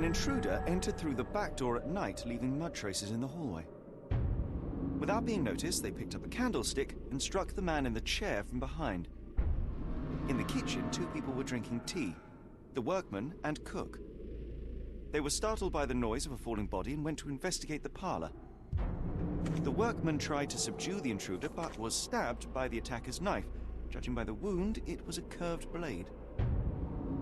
An intruder entered through the back door at night, leaving mud traces in the hallway. Without being noticed, they picked up a candlestick and struck the man in the chair from behind. In the kitchen, two people were drinking tea, the workman and cook. They were startled by the noise of a falling body and went to investigate the parlor. The workman tried to subdue the intruder, but was stabbed by the attacker's knife. Judging by the wound, it was a curved blade.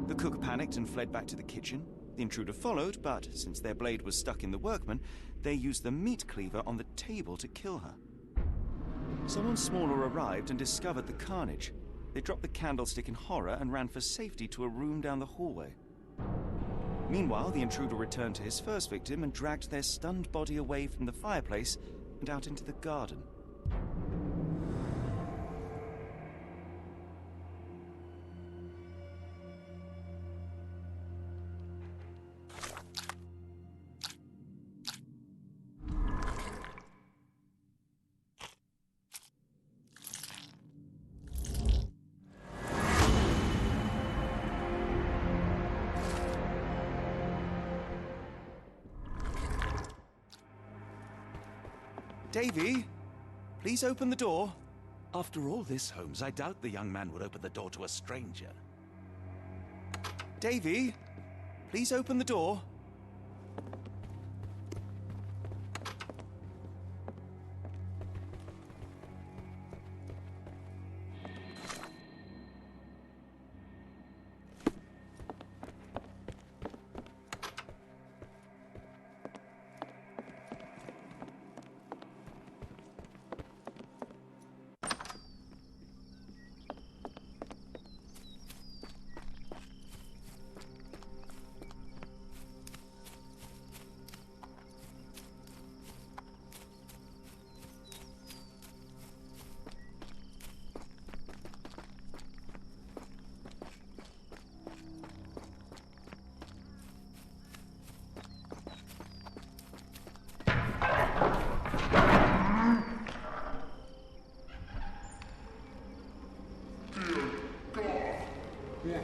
The cook panicked and fled back to the kitchen. The intruder followed, but since their blade was stuck in the workman, they used the meat cleaver on the table to kill her. Someone smaller arrived and discovered the carnage. They dropped the candlestick in horror and ran for safety to a room down the hallway. Meanwhile, the intruder returned to his first victim and dragged their stunned body away from the fireplace and out into the garden. Davy, please open the door. After all this, Holmes, I doubt the young man would open the door to a stranger. Davy, please open the door.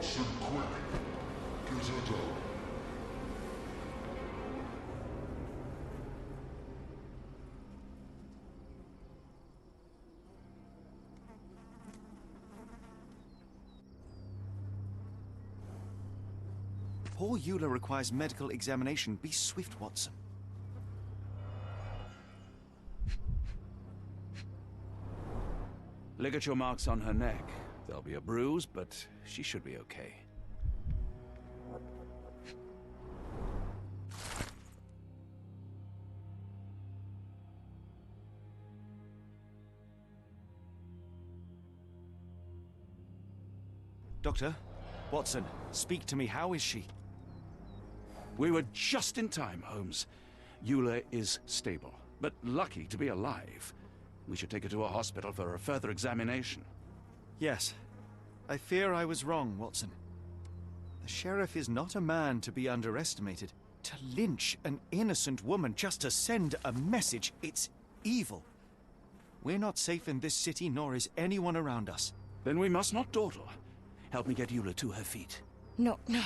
Watson, quick! Get her down. Poor Eula requires medical examination. Be swift, Watson. Ligature marks on her neck. There'll be a bruise, but she should be okay. Doctor, Watson, speak to me. How is she? We were just in time, Holmes. Eula is stable, but lucky to be alive. We should take her to a hospital for a further examination. Yes. I fear I was wrong, Watson. The sheriff is not a man to be underestimated. To lynch an innocent woman just to send a message, it's evil. We're not safe in this city, nor is anyone around us. Then we must not dawdle. Help me get Eula to her feet. No, no.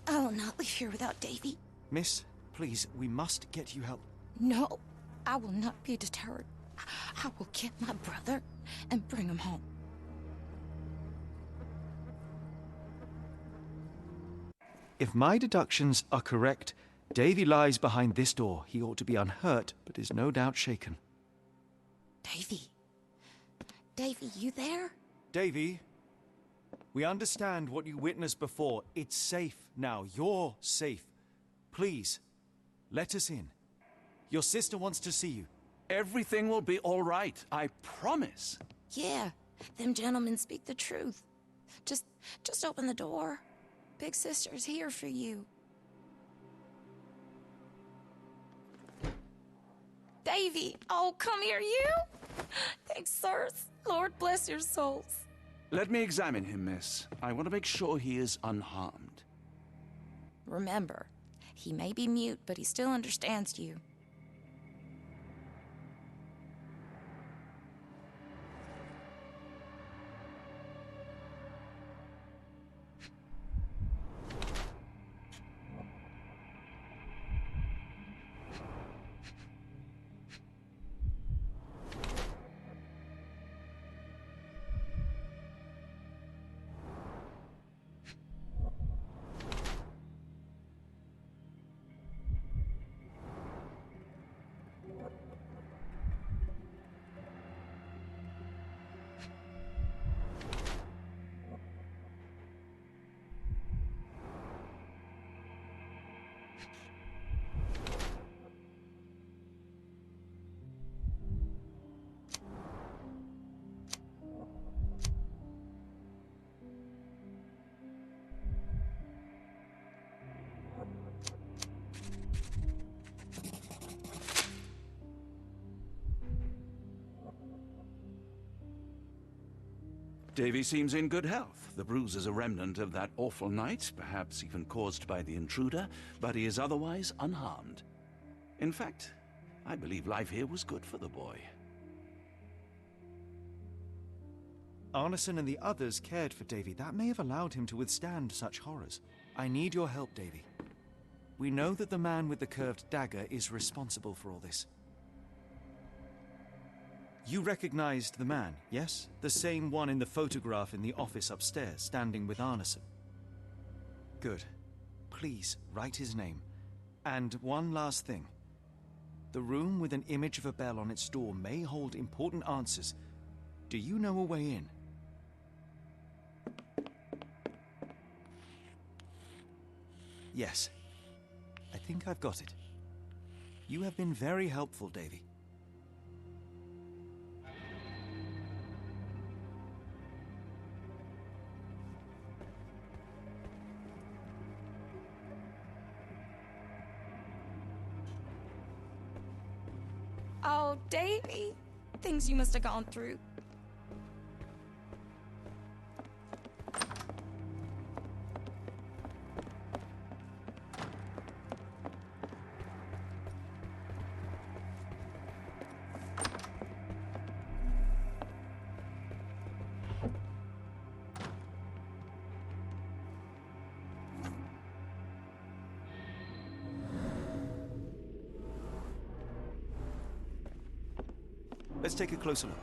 I will not leave here without Davy. Miss, please, we must get you help. No, I will not be deterred. I will get my brother and bring him home. If my deductions are correct, Davy lies behind this door. He ought to be unhurt, but is no doubt shaken. Davy? Davy, you there? Davy, we understand what you witnessed before. It's safe now. You're safe. Please, let us in. Your sister wants to see you. Everything will be all right, I promise. Yeah, them gentlemen speak the truth. Just open the door. Big sister's here for you. Davy! Oh, come here, you! Thanks, sirs. Lord bless your souls. Let me examine him, miss. I want to make sure he is unharmed. Remember, he may be mute, but he still understands you. Davy seems in good health. The bruise is a remnant of that awful night, perhaps even caused by the intruder, but he is otherwise unharmed. In fact, I believe life here was good for the boy. Arneson and the others cared for Davy. That may have allowed him to withstand such horrors. I need your help, Davy. We know that the man with the curved dagger is responsible for all this. You recognized the man, yes? The same one in the photograph in the office upstairs, standing with Arneson. Good. Please, write his name. And one last thing. The room with an image of a bell on its door may hold important answers. Do you know a way in? Yes. I think I've got it. You have been very helpful, Davy. Oh, Davy. Things you must have gone through. Let's take a closer look.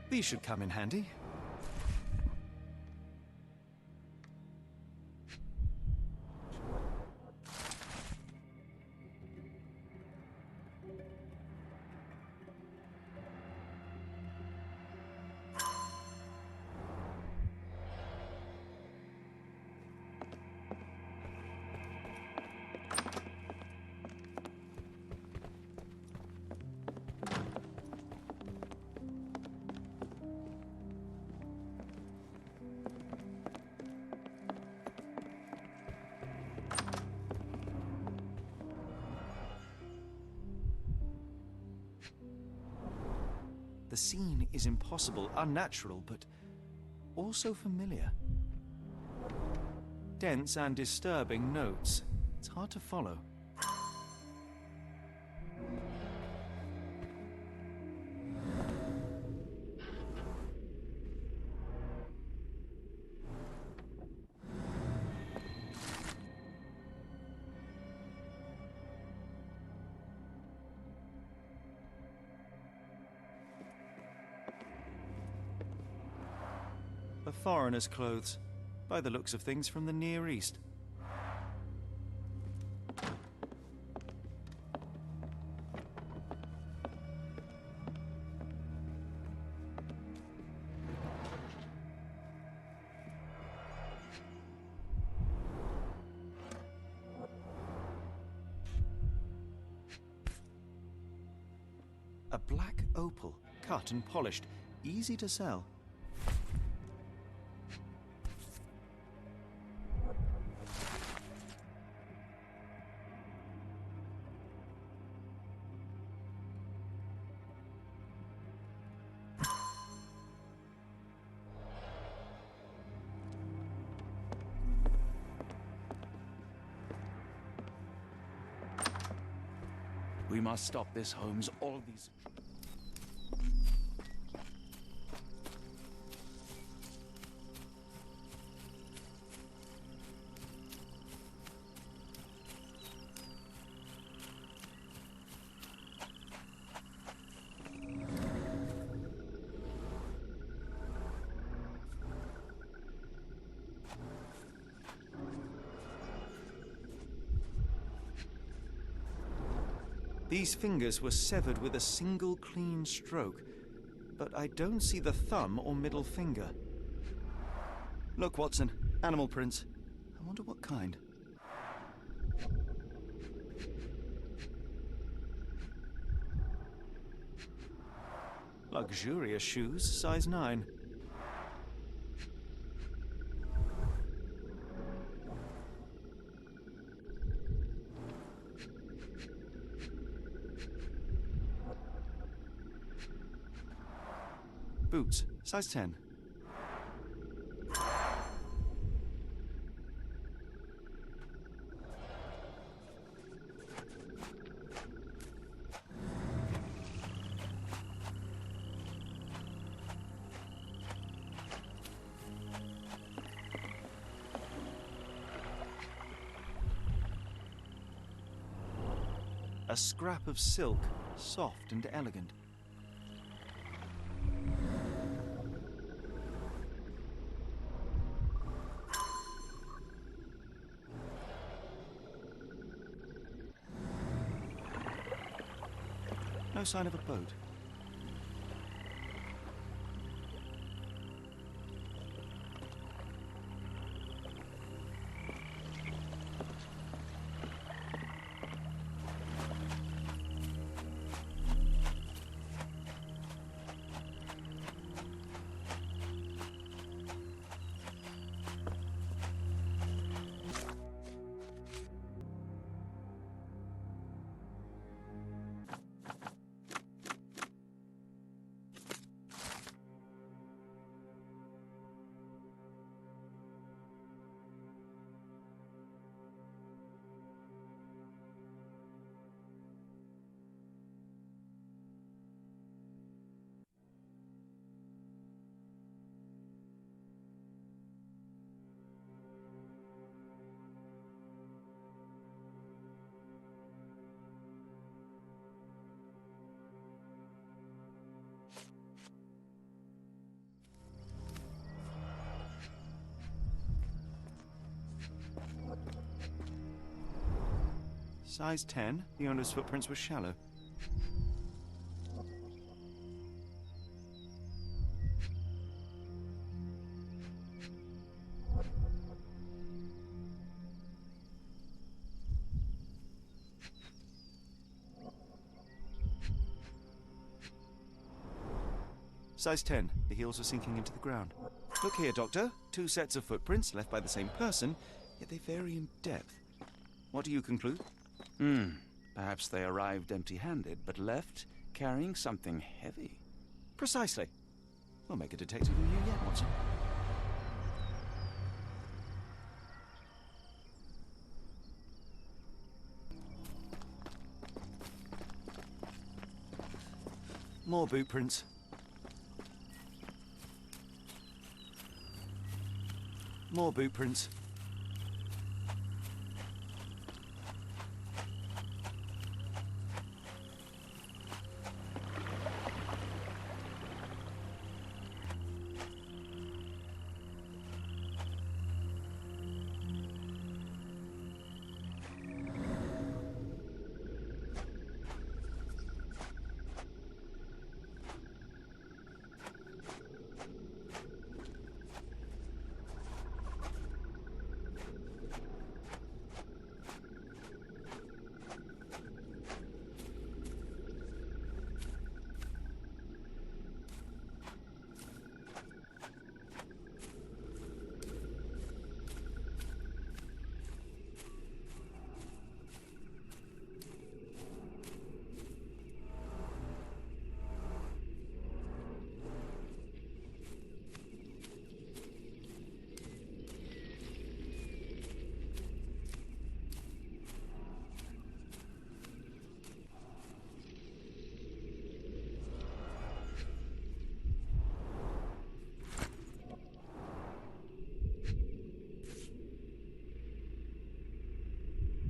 These should come in handy. The scene is impossible, unnatural, but also familiar. Dense and disturbing notes. It's hard to follow. A foreigner's clothes, by the looks of things from the Near East. A black opal, cut and polished, easy to sell. We must stop this, Holmes. All these... These fingers were severed with a single clean stroke, but I don't see the thumb or middle finger. Look, Watson, animal prints. I wonder what kind. Luxurious shoes, size 9. Boots, size 10. A scrap of silk, soft and elegant. No sign of a boat. Size 10, the owner's footprints were shallow. Size 10, the heels were sinking into the ground. Look here, Doctor. 2 sets of footprints left by the same person, yet they vary in depth. What do you conclude? Perhaps they arrived empty-handed, but left carrying something heavy. Precisely. We'll make a detective of you yet, Watson. More boot prints. More boot prints.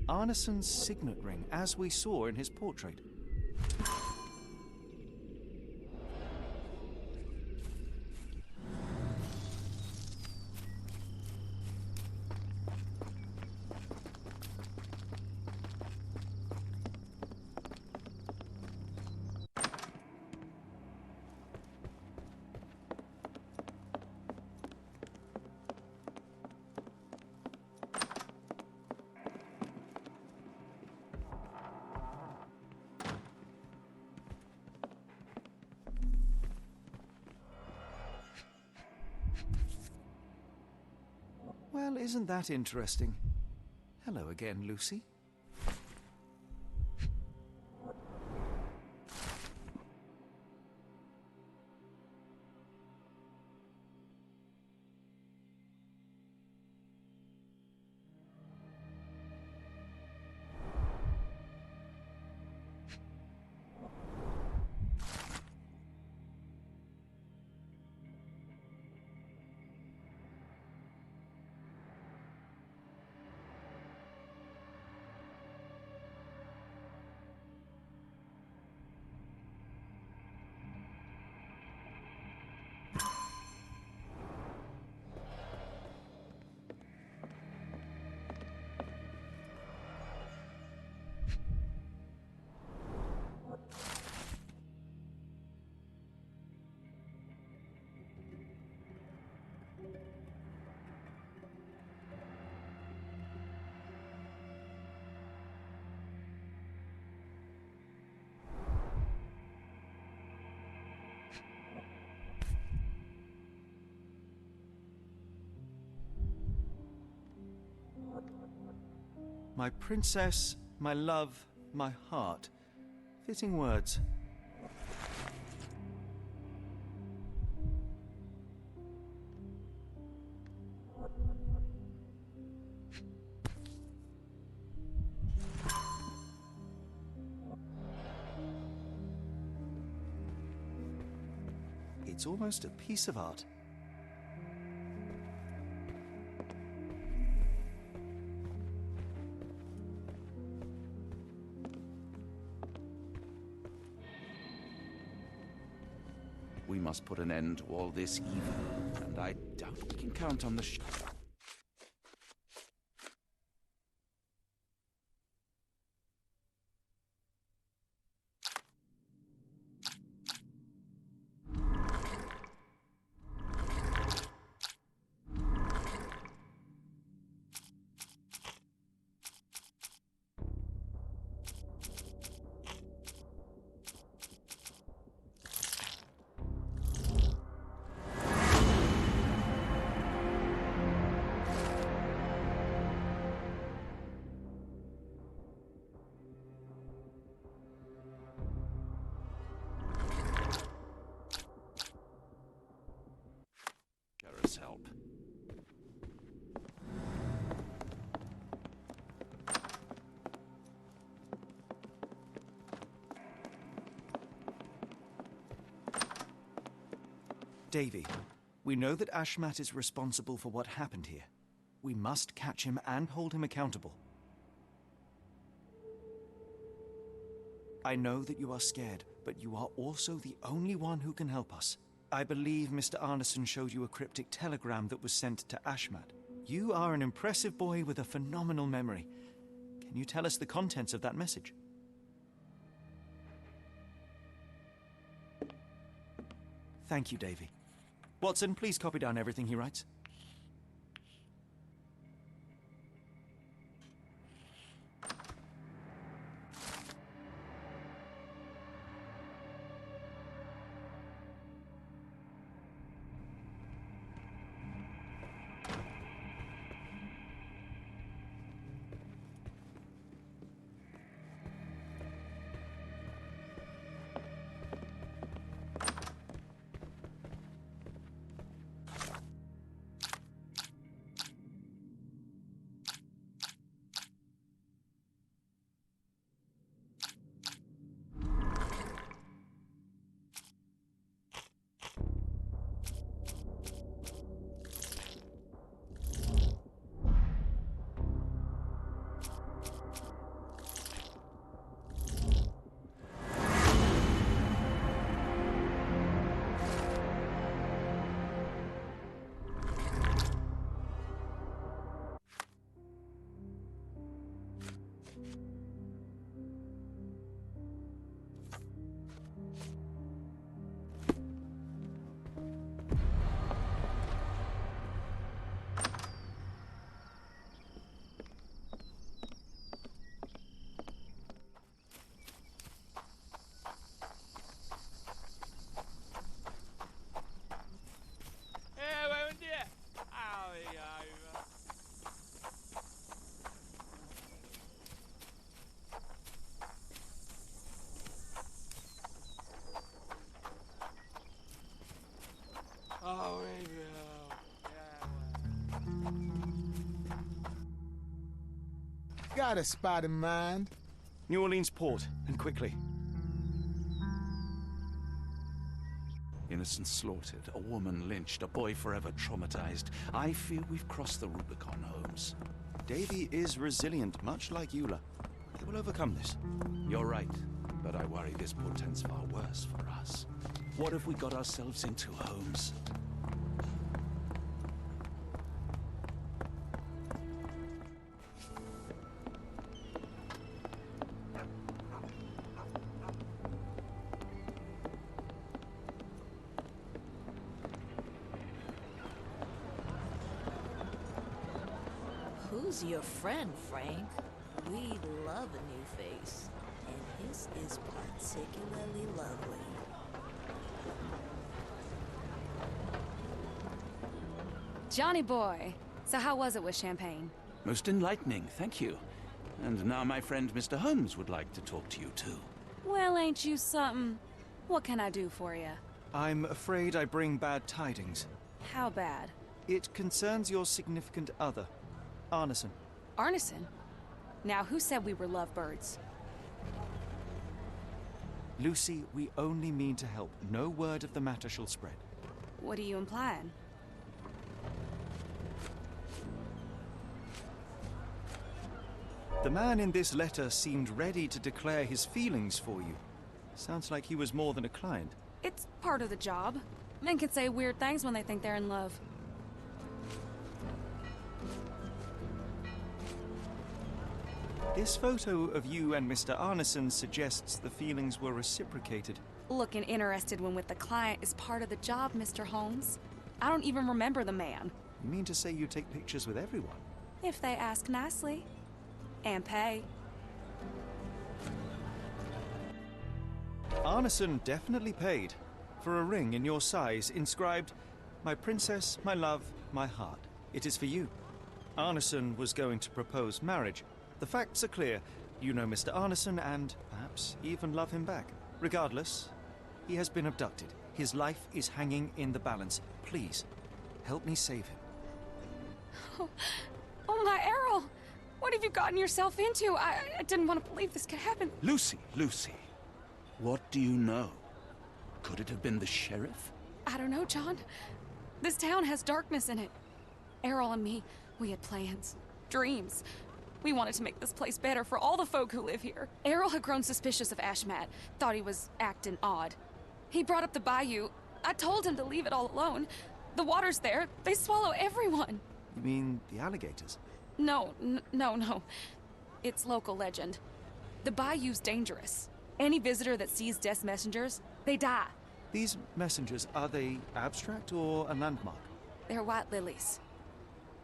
Arneson's signet ring, as we saw in his portrait. Well, isn't that interesting? Hello again, Lucy. My princess, my love, my heart. Fitting words. It's almost a piece of art. We must put an end to all this evil, and I doubt we can count on the help. Davy, we know that Ashmat is responsible for what happened here. We must catch him and hold him accountable. I know that you are scared, but you are also the only one who can help us. I believe Mr. Arneson showed you a cryptic telegram that was sent to Ashmat. You are an impressive boy with a phenomenal memory. Can you tell us the contents of that message? Thank you, Davy. Watson, please copy down everything he writes. got a spot in mind? New Orleans port, and quickly. Innocents slaughtered, a woman lynched, a boy forever traumatized. I fear we've crossed the Rubicon, Holmes. Davy is resilient, much like Eula. They will overcome this. You're right, but I worry this portends far worse for us. What have we got ourselves into, Holmes? Who's your friend, Frank? We love a new face, and his is particularly lovely. Johnny boy, so how was it with Champagne? Most enlightening, thank you. And now my friend Mr. Holmes would like to talk to you too. Well, ain't you something? What can I do for you? I'm afraid I bring bad tidings. How bad? It concerns your significant other, Arneson. Arneson? Now, who said we were lovebirds? Lucy, we only mean to help. No word of the matter shall spread. What are you implying? The man in this letter seemed ready to declare his feelings for you. Sounds like he was more than a client. It's part of the job. Men can say weird things when they think they're in love. This photo of you and Mr. Arneson suggests the feelings were reciprocated. Looking interested when with the client is part of the job, Mr. Holmes. I don't even remember the man. You mean to say you take pictures with everyone? If they ask nicely. And pay. Arneson definitely paid for a ring in your size inscribed, "My princess, my love, my heart. It is for you." Arneson was going to propose marriage. The facts are clear. You know Mr. Arneson and perhaps even love him back. Regardless, he has been abducted. His life is hanging in the balance. Please, help me save him. Oh my Errol! What have you gotten yourself into? I didn't want to believe this could happen. Lucy, Lucy, what do you know? Could it have been the sheriff? I don't know, John. This town has darkness in it. Errol and me, we had plans, dreams. We wanted to make this place better for all the folk who live here. Errol had grown suspicious of Ashmat, thought he was acting odd. He brought up the bayou. I told him to leave it all alone. The water's there. They swallow everyone. You mean the alligators? No. It's local legend. The bayou's dangerous. Any visitor that sees Death's messengers, they die. These messengers, are they abstract or a landmark? They're white lilies.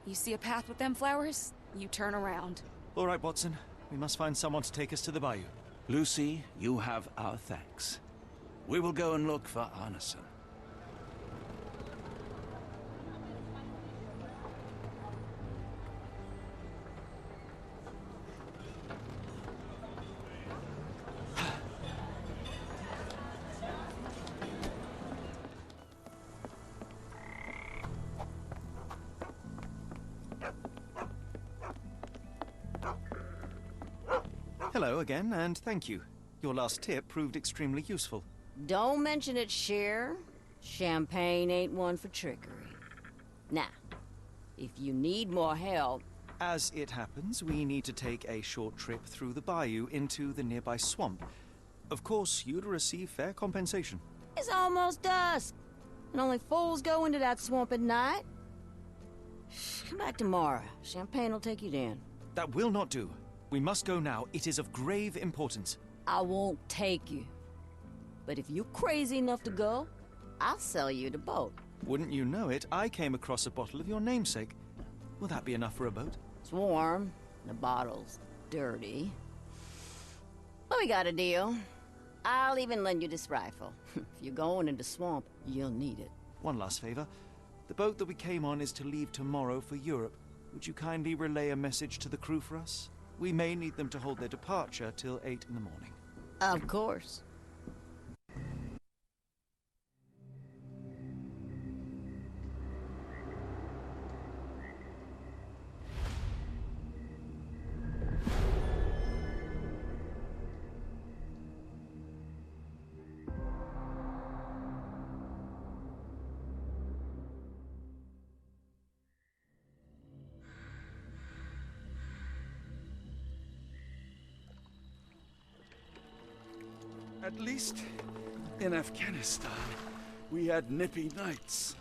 You see a path with them flowers, you turn around. All right, Watson. We must find someone to take us to the bayou. Lucy, you have our thanks. We will go and look for Arneson. Hello again, and thank you. Your last tip proved extremely useful. Don't mention it, Cher. Champagne ain't one for trickery. Now, if you need more help... As it happens, we need to take a short trip through the bayou into the nearby swamp. Of course, you'd receive fair compensation. It's almost dusk, and only fools go into that swamp at night. Come back tomorrow. Champagne will take you then. That will not do. We must go now. It is of grave importance. I won't take you. But if you're crazy enough to go, I'll sell you the boat. Wouldn't you know it, I came across a bottle of your namesake. Will that be enough for a boat? It's warm. The bottle's dirty. But we got a deal. I'll even lend you this rifle. If you're going in the swamp, you'll need it. One last favor. The boat that we came on is to leave tomorrow for Europe. Would you kindly relay a message to the crew for us? We may need them to hold their departure till 8 in the morning. Of course. At least in Afghanistan, we had nippy nights.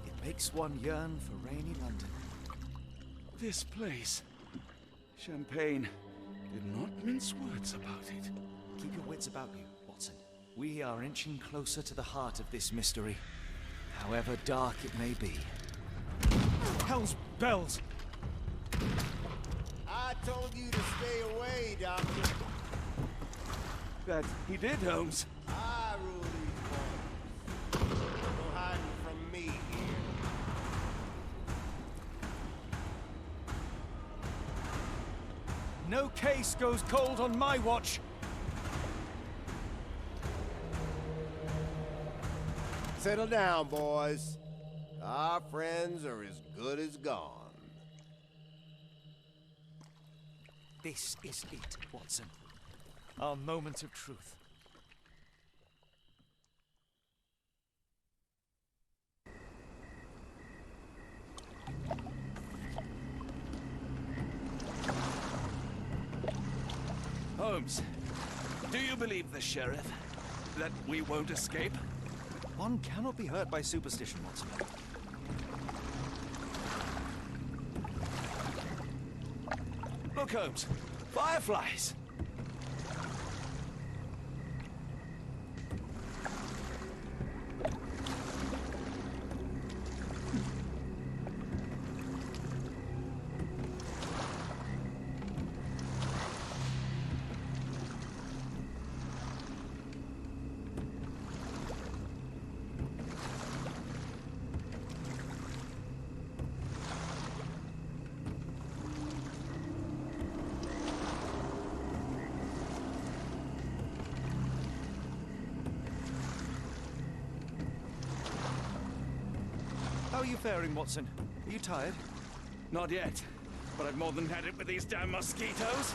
It makes one yearn for rainy London. This place, Champagne, did not mince words about it. Keep your wits about you, Watson. We are inching closer to the heart of this mystery, however dark it may be. Hell's bells! I told you to stay away, Doctor. That he did, Holmes. I rule these waters. No hiding from me here. No case goes cold on my watch! Settle down, boys. Our friends are as good as gone. This is it, Watson. Our moment of truth. Holmes, do you believe the sheriff? That we won't escape? One cannot be hurt by superstition, Watson. Look, Holmes. Fireflies! How are you faring, Watson? Are you tired? Not yet, but I've more than had it with these damn mosquitoes.